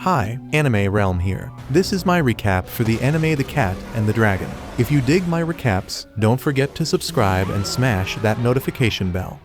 Hi, Anime Realm here. This is my recap for the anime The Cat and the Dragon. If you dig my recaps, don't forget to subscribe and smash that notification bell.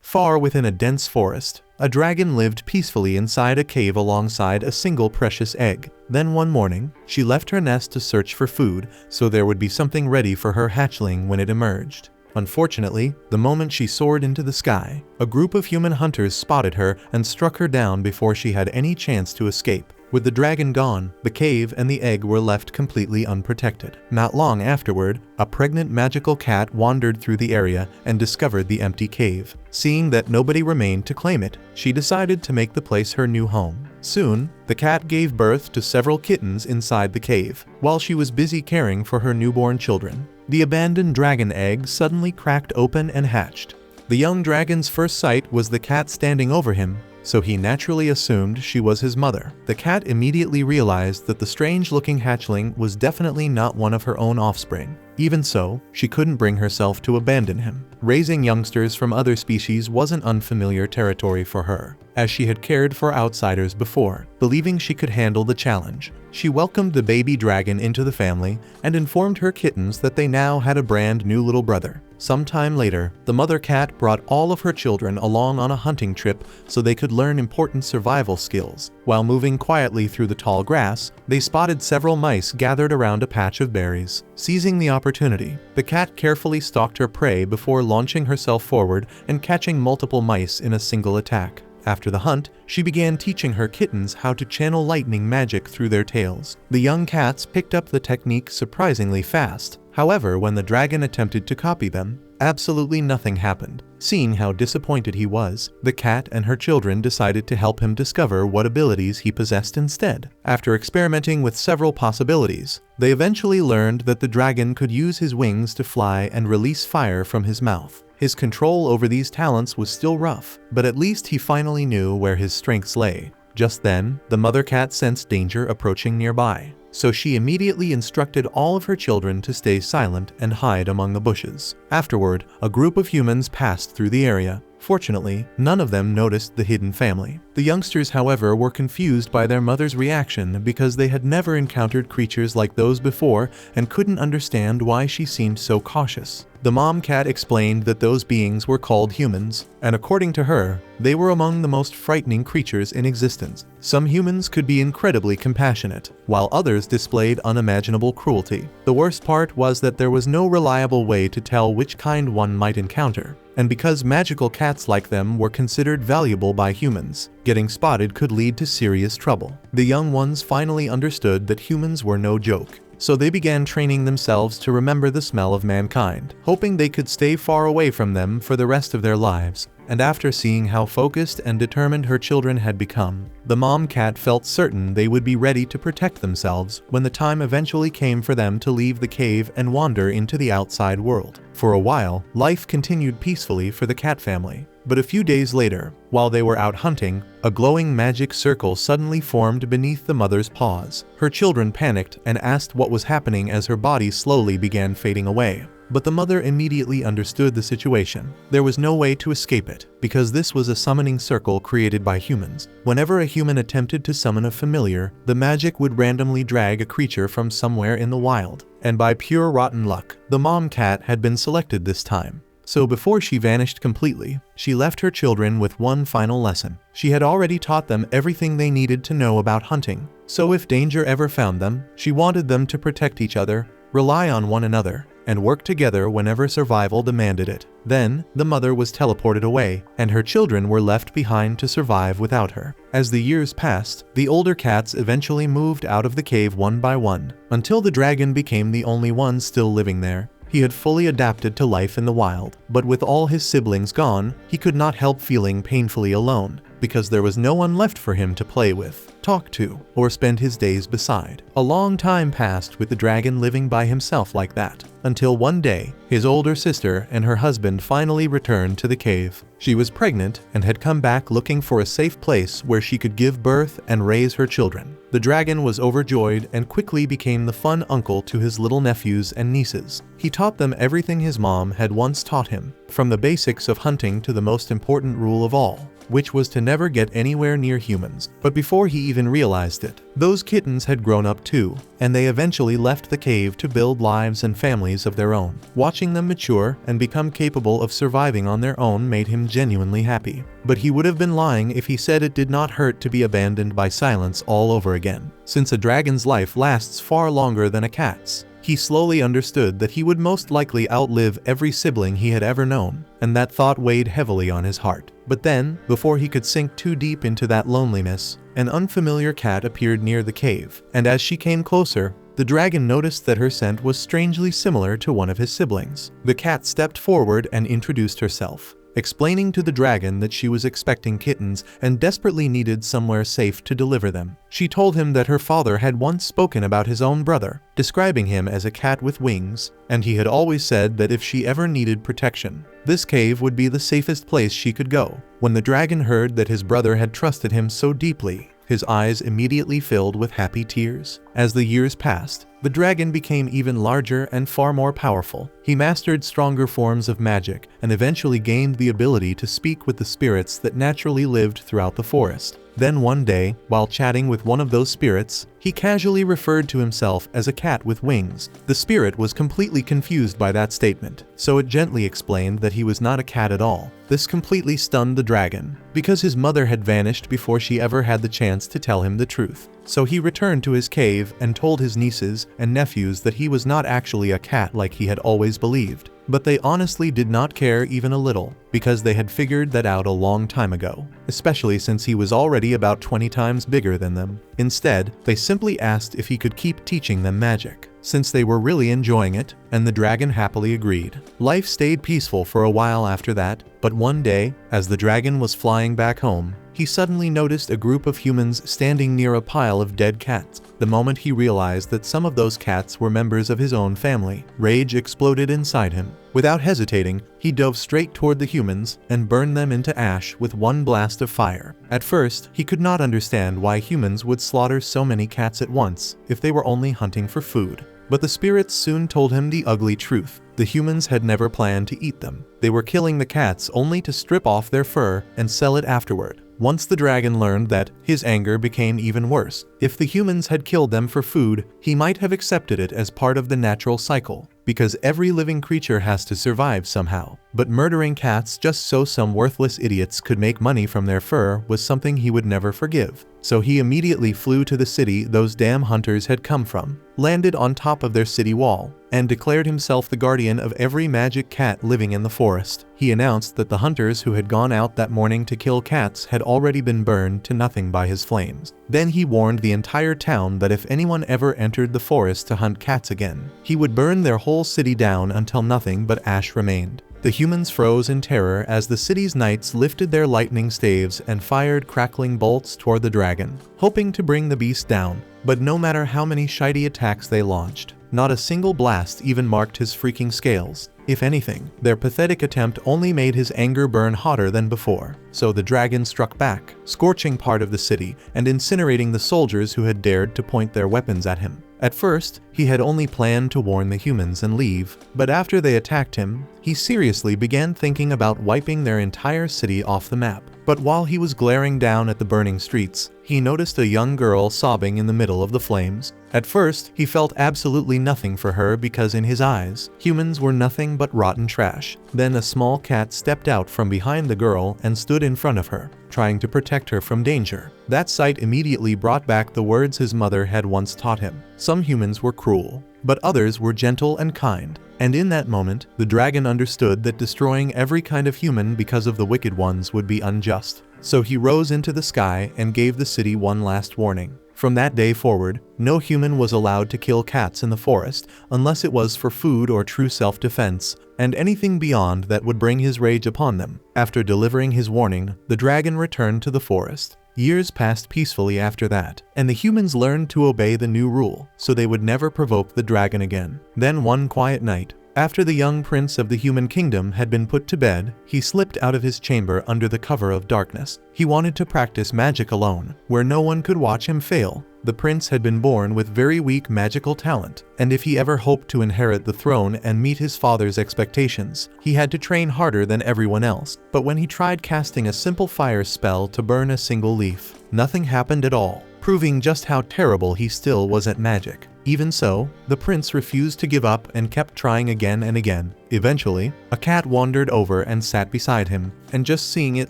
Far within a dense forest, a dragon lived peacefully inside a cave alongside a single precious egg. Then one morning, she left her nest to search for food so there would be something ready for her hatchling when it emerged. Unfortunately, the moment she soared into the sky, a group of human hunters spotted her and struck her down before she had any chance to escape. With the dragon gone, the cave and the egg were left completely unprotected. Not long afterward, a pregnant magical cat wandered through the area and discovered the empty cave. Seeing that nobody remained to claim it, she decided to make the place her new home. Soon, the cat gave birth to several kittens inside the cave. While she was busy caring for her newborn children, the abandoned dragon egg suddenly cracked open and hatched. The young dragon's first sight was the cat standing over him, so he naturally assumed she was his mother. The cat immediately realized that the strange-looking hatchling was definitely not one of her own offspring. Even so, she couldn't bring herself to abandon him. Raising youngsters from other species wasn't unfamiliar territory for her, as she had cared for outsiders before. Believing she could handle the challenge, she welcomed the baby dragon into the family and informed her kittens that they now had a brand new little brother. Sometime later, the mother cat brought all of her children along on a hunting trip so they could learn important survival skills. While moving quietly through the tall grass, they spotted several mice gathered around a patch of berries. Seizing the opportunity, the cat carefully stalked her prey before launching herself forward and catching multiple mice in a single attack. After the hunt, she began teaching her kittens how to channel lightning magic through their tails. The young cats picked up the technique surprisingly fast. However, when the dragon attempted to copy them, absolutely nothing happened. Seeing how disappointed he was, the cat and her children decided to help him discover what abilities he possessed instead. After experimenting with several possibilities, they eventually learned that the dragon could use his wings to fly and release fire from his mouth. His control over these talents was still rough, but at least he finally knew where his strengths lay. Just then, the mother cat sensed danger approaching nearby, so she immediately instructed all of her children to stay silent and hide among the bushes. Afterward, a group of humans passed through the area. Fortunately, none of them noticed the hidden family. The youngsters, however, were confused by their mother's reaction because they had never encountered creatures like those before and couldn't understand why she seemed so cautious. The mom cat explained that those beings were called humans, and according to her, they were among the most frightening creatures in existence. Some humans could be incredibly compassionate, while others displayed unimaginable cruelty. The worst part was that there was no reliable way to tell which kind one might encounter, and because magical cats like them were considered valuable by humans, getting spotted could lead to serious trouble. The young ones finally understood that humans were no joke, so they began training themselves to remember the smell of mankind, hoping they could stay far away from them for the rest of their lives. And after seeing how focused and determined her children had become, the mom cat felt certain they would be ready to protect themselves when the time eventually came for them to leave the cave and wander into the outside world. For a while, life continued peacefully for the cat family. But a few days later, while they were out hunting, a glowing magic circle suddenly formed beneath the mother's paws. Her children panicked and asked what was happening as her body slowly began fading away. But the mother immediately understood the situation. There was no way to escape it, because this was a summoning circle created by humans. Whenever a human attempted to summon a familiar, the magic would randomly drag a creature from somewhere in the wild. And by pure rotten luck, the mom cat had been selected this time. So before she vanished completely, she left her children with one final lesson. She had already taught them everything they needed to know about hunting. So if danger ever found them, she wanted them to protect each other, rely on one another, and work together whenever survival demanded it. Then, the mother was teleported away, and her children were left behind to survive without her. As the years passed, the older cats eventually moved out of the cave one by one, until the dragon became the only one still living there. He had fully adapted to life in the wild, but with all his siblings gone, he could not help feeling painfully alone, because there was no one left for him to play with, talk to, or spend his days beside. A long time passed with the dragon living by himself like that, until one day, his older sister and her husband finally returned to the cave. She was pregnant and had come back looking for a safe place where she could give birth and raise her children. The dragon was overjoyed and quickly became the fun uncle to his little nephews and nieces. He taught them everything his mom had once taught him, from the basics of hunting to the most important rule of all: which was to never get anywhere near humans. But before he even realized it, those kittens had grown up too, and they eventually left the cave to build lives and families of their own. Watching them mature and become capable of surviving on their own made him genuinely happy. But he would have been lying if he said it did not hurt to be abandoned by silence all over again. Since a dragon's life lasts far longer than a cat's, he slowly understood that he would most likely outlive every sibling he had ever known, and that thought weighed heavily on his heart. But then, before he could sink too deep into that loneliness, an unfamiliar cat appeared near the cave, and as she came closer, the dragon noticed that her scent was strangely similar to one of his siblings. The cat stepped forward and introduced herself, explaining to the dragon that she was expecting kittens and desperately needed somewhere safe to deliver them. She told him that her father had once spoken about his own brother, describing him as a cat with wings, and he had always said that if she ever needed protection, this cave would be the safest place she could go. When the dragon heard that his brother had trusted him so deeply, his eyes immediately filled with happy tears. As the years passed, the dragon became even larger and far more powerful. He mastered stronger forms of magic and eventually gained the ability to speak with the spirits that naturally lived throughout the forest. Then one day, while chatting with one of those spirits, he casually referred to himself as a cat with wings. The spirit was completely confused by that statement, so it gently explained that he was not a cat at all. This completely stunned the dragon, because his mother had vanished before she ever had the chance to tell him the truth. So he returned to his cave and told his nieces and nephews that he was not actually a cat like he had always believed. But they honestly did not care even a little, because they had figured that out a long time ago, especially since he was already about 20 times bigger than them. Instead, they simply asked if he could keep teaching them magic, since they were really enjoying it, and the dragon happily agreed. Life stayed peaceful for a while after that, but one day, as the dragon was flying back home, he suddenly noticed a group of humans standing near a pile of dead cats. The moment he realized that some of those cats were members of his own family, rage exploded inside him. Without hesitating, he dove straight toward the humans and burned them into ash with one blast of fire. At first, he could not understand why humans would slaughter so many cats at once if they were only hunting for food. But the spirits soon told him the ugly truth. The humans had never planned to eat them. They were killing the cats only to strip off their fur and sell it afterward. Once the dragon learned that, his anger became even worse. If the humans had killed them for food, he might have accepted it as part of the natural cycle, because every living creature has to survive somehow. But murdering cats just so some worthless idiots could make money from their fur was something he would never forgive. So he immediately flew to the city those damn hunters had come from, landed on top of their city wall, and declared himself the guardian of every magic cat living in the forest. He announced that the hunters who had gone out that morning to kill cats had already been burned to nothing by his flames. Then he warned the entire town that if anyone ever entered the forest to hunt cats again, he would burn their whole city down until nothing but ash remained. The humans froze in terror as the city's knights lifted their lightning staves and fired crackling bolts toward the dragon, hoping to bring the beast down. But no matter how many shitty attacks they launched, not a single blast even marked his freaking scales. If anything, their pathetic attempt only made his anger burn hotter than before. So the dragon struck back, scorching part of the city and incinerating the soldiers who had dared to point their weapons at him. At first, he had only planned to warn the humans and leave, but after they attacked him, he seriously began thinking about wiping their entire city off the map. But while he was glaring down at the burning streets, he noticed a young girl sobbing in the middle of the flames. At first, he felt absolutely nothing for her because in his eyes, humans were nothing but rotten trash. Then a small cat stepped out from behind the girl and stood in front of her, trying to protect her from danger. That sight immediately brought back the words his mother had once taught him. Some humans were cruel, but others were gentle and kind. And in that moment, the dragon understood that destroying every kind of human because of the wicked ones would be unjust. So he rose into the sky and gave the city one last warning. From that day forward, no human was allowed to kill cats in the forest unless it was for food or true self-defense, and anything beyond that would bring his rage upon them. After delivering his warning, the dragon returned to the forest. Years passed peacefully after that, and the humans learned to obey the new rule, so they would never provoke the dragon again. Then one quiet night, after the young prince of the human kingdom had been put to bed, he slipped out of his chamber under the cover of darkness. He wanted to practice magic alone, where no one could watch him fail. the prince had been born with very weak magical talent, and if he ever hoped to inherit the throne and meet his father's expectations, he had to train harder than everyone else. But when he tried casting a simple fire spell to burn a single leaf, nothing happened at all, proving just how terrible he still was at magic. Even so, the prince refused to give up and kept trying again and again. Eventually, a cat wandered over and sat beside him, and just seeing it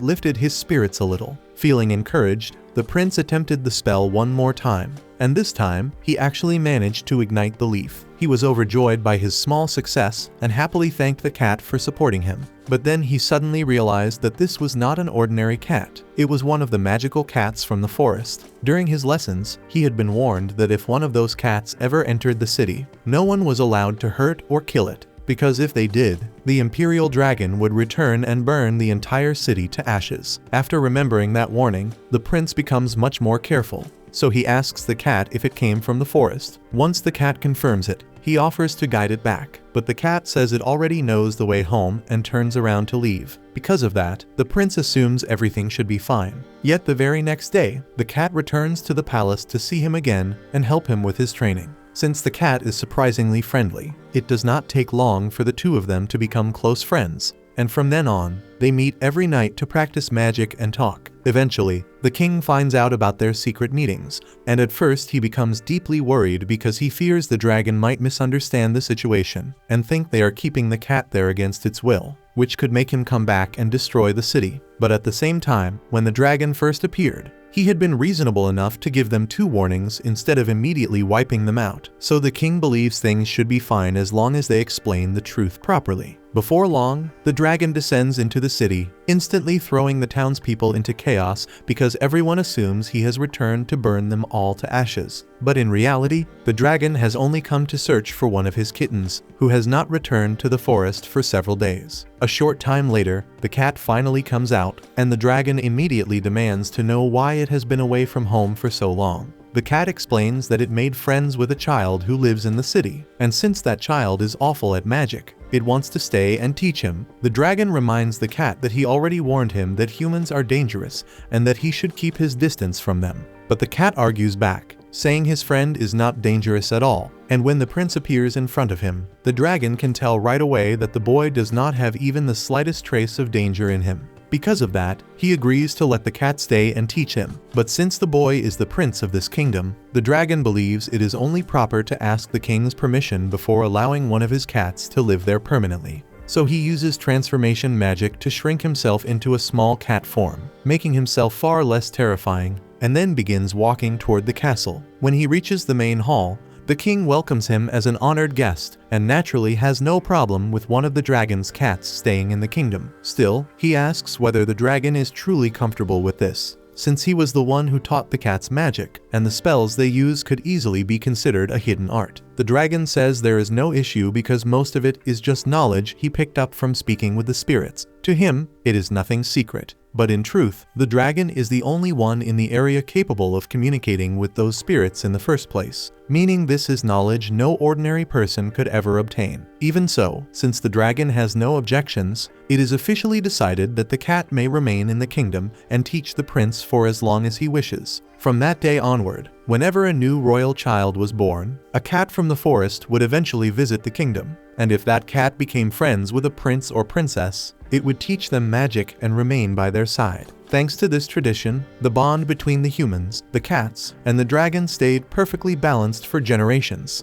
lifted his spirits a little. Feeling encouraged, the prince attempted the spell one more time, and this time, he actually managed to ignite the leaf. He was overjoyed by his small success and happily thanked the cat for supporting him. But then he suddenly realized that this was not an ordinary cat. It was one of the magical cats from the forest. During his lessons, he had been warned that if one of those cats ever entered the city, no one was allowed to hurt or kill it, because if they did, the imperial dragon would return and burn the entire city to ashes. After remembering that warning, the prince becomes much more careful. So he asks the cat if it came from the forest. Once the cat confirms it, he offers to guide it back, but the cat says it already knows the way home and turns around to leave. Because of that, the prince assumes everything should be fine. Yet the very next day, the cat returns to the palace to see him again and help him with his training. Since the cat is surprisingly friendly, it does not take long for the two of them to become close friends, and from then on, they meet every night to practice magic and talk. Eventually, the king finds out about their secret meetings, and at first he becomes deeply worried because he fears the dragon might misunderstand the situation and think they are keeping the cat there against its will, which could make him come back and destroy the city. But at the same time, when the dragon first appeared, he had been reasonable enough to give them 2 warnings instead of immediately wiping them out. So the king believes things should be fine as long as they explain the truth properly. Before long, the dragon descends into the city, instantly throwing the townspeople into chaos because everyone assumes he has returned to burn them all to ashes. But in reality, the dragon has only come to search for one of his kittens, who has not returned to the forest for several days. A short time later, the cat finally comes out, and the dragon immediately demands to know why it has been away from home for so long. The cat explains that it made friends with a child who lives in the city, and since that child is awful at magic, it wants to stay and teach him. The dragon reminds the cat that he already warned him that humans are dangerous and that he should keep his distance from them. But the cat argues back, saying his friend is not dangerous at all, and when the prince appears in front of him, the dragon can tell right away that the boy does not have even the slightest trace of danger in him. Because of that, he agrees to let the cat stay and teach him. But since the boy is the prince of this kingdom, the dragon believes it is only proper to ask the king's permission before allowing one of his cats to live there permanently. So he uses transformation magic to shrink himself into a small cat form, making himself far less terrifying, and then begins walking toward the castle. When he reaches the main hall, the king welcomes him as an honored guest, and naturally has no problem with one of the dragon's cats staying in the kingdom. Still, he asks whether the dragon is truly comfortable with this, since he was the one who taught the cats magic, and the spells they use could easily be considered a hidden art. The dragon says there is no issue because most of it is just knowledge he picked up from speaking with the spirits. To him, it is nothing secret. But in truth, the dragon is the only one in the area capable of communicating with those spirits in the first place, meaning this is knowledge no ordinary person could ever obtain. Even so, since the dragon has no objections, it is officially decided that the cat may remain in the kingdom and teach the prince for as long as he wishes. From that day onward, whenever a new royal child was born, a cat from the forest would eventually visit the kingdom, and if that cat became friends with a prince or princess, it would teach them magic and remain by their side. Thanks to this tradition, the bond between the humans, the cats, and the dragon stayed perfectly balanced for generations.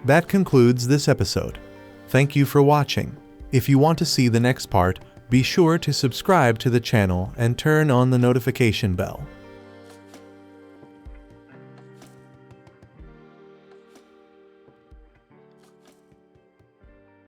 That concludes this episode. Thank you for watching. If you want to see the next part, be sure to subscribe to the channel and turn on the notification bell.